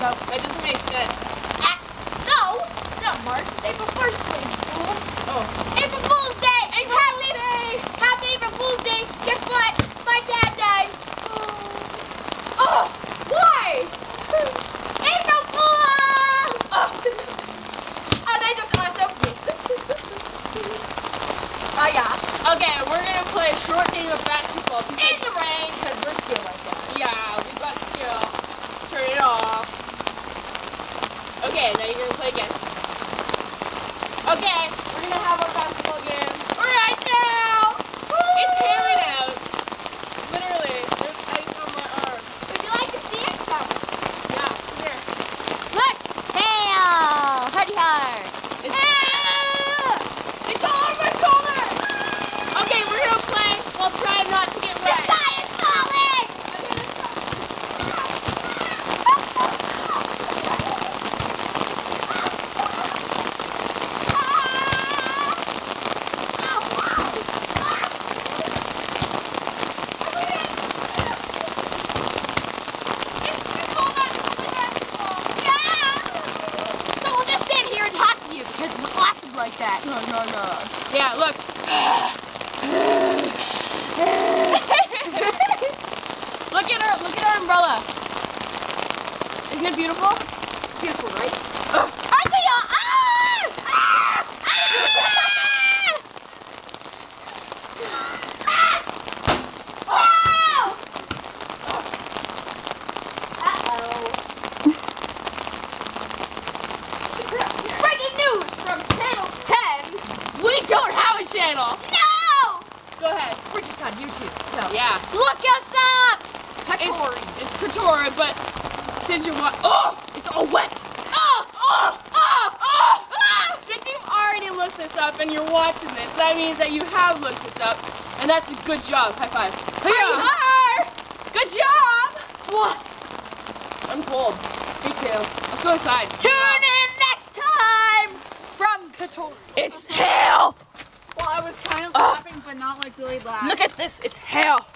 So that doesn't make sense. No, it's not March. It's April 1st, you fool. Oh. April Fool's Day. Happy April Fool's Day. Guess what? My dad died. Oh, why? April Fool! Oh, they just myself. Oh yeah. Okay, we're gonna play a short game of basketball. In the rain, because we're still like that. Yeah, we've got skill. Turn it off. Okay, now you're gonna play again. Okay, we're gonna have our basketball game right now. It's hailing out. Literally, there's ice on my arm. Would you like to see it? Come. Yeah, come here. Look! Hail! Hardy hard! It's all on my shoulder. Okay, we're gonna play. We'll try not to get The wet. sky is falling! So we'll just stand here and talk to you because we're awesome like that. Yeah, look. Look at our umbrella. Isn't it beautiful? Beautiful, right? Aren't we all? Breaking news from Channel 10. We don't have a channel. No! Go ahead. We're just on YouTube, so Yeah. look us up. Katori. It's Katora, but since you're it's all wet. Since you've already looked this up and you're watching this, that means that you have looked this up, and that's a good job. High five. Good job. What? I'm cold. Me too. Let's go inside. Tune in next time from Katori. It's hail. Well, I was kind of laughing, but not like really loud. Look at this. It's hail.